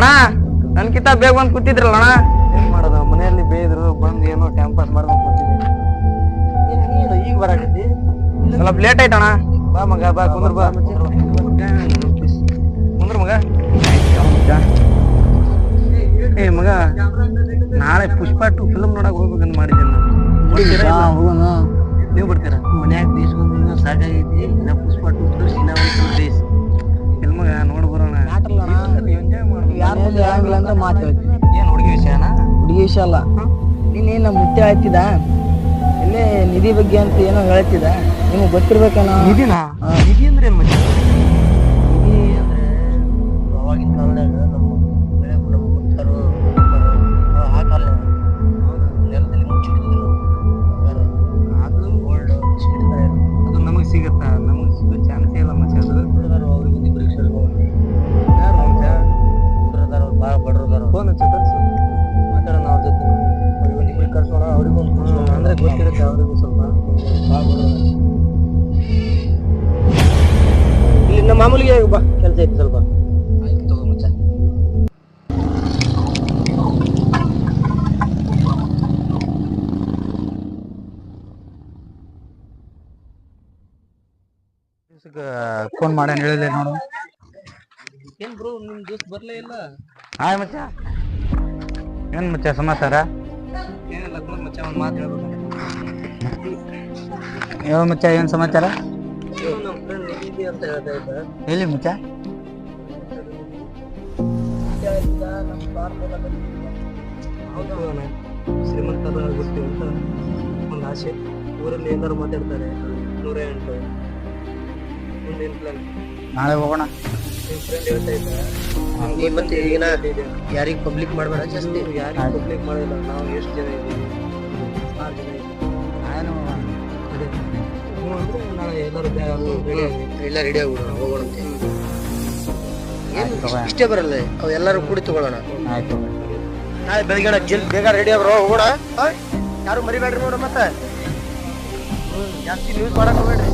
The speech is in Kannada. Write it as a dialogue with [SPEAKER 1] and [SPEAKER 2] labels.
[SPEAKER 1] ಅಣ್ಣ ನನ್ಕಿಂತ ಬೇಗ ಬಂದ್ ಕೂತಿದ್ರಲ್ಲ ಅಣ್ಣ.
[SPEAKER 2] ಏನ್ ಮಾಡೋದು ಮನೆಯಲ್ಲಿ ಬೇಯ್ದ್ರು ಬಂದು ಏನೋ ಟೈಮ್ ಪಾಸ್ ಮಾಡ್ಕೊಂಡು ಕೂತಿದ್ದೆ. ಈಗ ಬರಾಕತ್ತಿ
[SPEAKER 1] ಸ್ವಲ್ಪ ಲೇಟ್ ಆಯ್ತಣ್ಣ.
[SPEAKER 2] ಬಾ ಮಗ ಬಾ ಕುಂದ್ರ ಬಾ
[SPEAKER 1] ಕುಂದ್ರ ಮಗ. ಏ ಮಗ ನಾಳೆ ಪುಷ್ಪ 2 ಫಿಲ್ಮ್ ನೋಡಕ್ ಹೋಗ್ಬೇಕಂತ ಮಾಡಿದ್ದೆ ನಾನು. ನೀವು ಬರ್ತೀರಾ?
[SPEAKER 2] ಮನ್ಯಾಗ ಬೇಯಿಸ್ಕೊಂಡು ಸಾಕಾಗೈತಿ. ಇನ್ನ ಪುಷ್ಪ 2 ತೋರಿಸಿ ಇನ್ನ ಒಂದು ಬೇಸ್
[SPEAKER 1] ಫಿಲ್ಮ್ ನೋಡಿ ಬರೋಣ. ಎಂಜಾಯ್ ಮಾಡ್ಬೇಕು.
[SPEAKER 2] ಯಾರ ಮುಂದೆ ಆಗಲ್ಲ ಅಂತ ಮಾತಾಡ್ತೀನಿ.
[SPEAKER 1] ಏನ್ ಹುಡುಗಿ ವಿಷಯನಾ?
[SPEAKER 2] ಹುಡುಗಿ ವಿಷಯ ಅಲ್ಲ. ನೀನೇ ನಮ್ಮ ಮುತ್ತೆ ಆಯ್ತಿದ ಇಲ್ಲೇ ನಿಧಿ ಬಗ್ಗೆ ಅಂತ ಏನೋ ಹೇಳ್ತಿದ. ನಿಮಗೆ ಗೊತ್ತಿರ್ಬೇಕೇನ?
[SPEAKER 1] ನಿಧಿನಾ? ನಿಧಿ ಅಂದ್ರೆ ಏನ್ ಮತ್ತೆ?
[SPEAKER 2] ನಿಧಿ ಅಂದ್ರೆ ಅವಾಗಿನ ಕಾಲದಾಗ ನಮ್ಮ ಮುತ್ತರು ಆ ಕಾಲ ನೆಲದಲ್ಲಿ ಮುಚ್ಚಿಟ್ಟಿದ್ರು. ಅದು ಗೋಲ್ಡ್ ಇಟ್ಟಿರ್ತಾರೆ.
[SPEAKER 1] ಅದು ನಮಗ್ ಸಿಗತ್ತಾ? ನಮಗ್ ಸಿಗೋ ಚಾನ್ಸೇ ಇಲ್ಲ ಮಚ್ಚ. ಅದು
[SPEAKER 2] ಹುಡುಗರು ಅವ್ರಿಗೆ ಒಂದು ಇಬ್ಬರಿಗೆ ಸೇರ್ಕೊಂಡು
[SPEAKER 1] ಯಾರು ಮಚ್ಚ?
[SPEAKER 2] ಹುಡುಗರದಾರ ಅವ್ರು ಭಾಳ ಬಡ್ರದಾರ.
[SPEAKER 1] ಫೋನ್ ಹಚ್ಚ ಕಳ್ಸು,
[SPEAKER 2] ಮಾತಾಡೋಣ ಅವ್ರ ಜೊತೆ. ಅವ್ರಿಗೆ ಒಂದು ಇಬ್ಬರಿಗೆ ಕರ್ಸೋಣ. ಅವ್ರಿಗೊಂದು ಅಂದ್ರೆ ಗೊತ್ತಿರುತ್ತೆ ಅವ್ರಿಗೂ ಸ್ವಲ್ಪ ಭಾಳ ಬಡ್ರದಾರ. ಇಲ್ಲಿ ನಮ್ಮ ಮಾಮೂಲಿಗೆ ಬಾ, ಕೆಲಸ ಐತಿ ಸ್ವಲ್ಪ. ಆಯ್ತು ತಗೋ ಮುಚ್ಚ.
[SPEAKER 1] ಫೋನ್ ಮಾಡ್ಯಾನ ಹೇಳಿಲ್ಲ ನೋಡು.
[SPEAKER 2] ಏನ್ ಬ್ರೋ ನಿಮ್ ದೋಸ್ತ್ ಬರ್ಲೇ ಇಲ್ಲ?
[SPEAKER 1] ಹಾಯ್ ಮಚ್ಚ. ಏನ್ ಮಚ್ಚ ಸಮಾಚಾರ?
[SPEAKER 2] ಏನಿಲ್ಲ ಮಚ್ಚ, ಒಂದು ಮಾತು ಹೇಳ್ಬೇಕು.
[SPEAKER 1] ಯಾವ ಮಚ್ಚ ಏನ್ ಸಮಾಚಾರ?
[SPEAKER 2] ನಮ್ಮ ಫ್ರೆಂಡ್ ನಿಧಿ ಅಂತ ಹೇಳ್ತಾ ಇದ್ದ.
[SPEAKER 1] ಎಲ್ಲಿ ಮಚ್ಚ?
[SPEAKER 2] ನಮ್ಮ ಭಾರತದಲ್ಲಿ ಶ್ರೀಮಂತರ ಆಗ್ಬಿಡ್ತೀವಿ ಅಂತ ಒಂದು ಆಸೆ. ಊರಲ್ಲಿ ಎಲ್ಲರೂ ಮಾತಾಡ್ತಾರೆ 108 ಮುಂದೇನು ಪ್ಲಾನ್?
[SPEAKER 1] ನಾಳೆ ಹೋಗೋಣ.
[SPEAKER 2] ನಿಮ್ಮ ಫ್ರೆಂಡ್ ಹೇಳ್ತಾ ಇದ್ದ. ನೀ ಮತ್ತೆ ಏನ ಯಾರಿಗೆ ಪಬ್ಲಿಕ್ ಮಾಡಬೇಡ ಜಾಸ್ತಿ. ಯಾರಿಗೆ ಪಬ್ಲಿಕ್ ಮಾಡಿಲ್ಲ. ನಾವು ಎಷ್ಟು ಜನ ಇದ್ದೀವಿ? 6 ಜನ ಇದ್ದೀವಿ. ಅದೇ ಅಂದ್ರೆ ನಾಳೆ ಎಲ್ಲರೂ ಎಲ್ಲ ರೆಡಿ ಆಗ್ಬಿಡೋಣ, ಹೋಗೋಣ ಅಂತ. ಇಷ್ಟೇ ಬರಲ್ಲ, ಅವು ಎಲ್ಲರೂ ಕೂಡಿ ತಗೊಳ್ಳೋಣ.
[SPEAKER 1] ಆಯ್ತು.
[SPEAKER 2] ನಾಳೆ ಬೆಳಗ್ಗೆ ಜಲ್ದಿ ಬೇಗ ರೆಡಿ ಆಗ್ರೋ, ಹೋಗೋಣ. ಯಾರು ಮರಿಬೇಡ್ರಿ ನೋಡ್ರಿ. ಮತ್ತೆ ಜಾಸ್ತಿ ನ್ಯೂಸ್ ಮಾಡಕ್ ಹೋಗ್ಬೇಡ್ರಿ.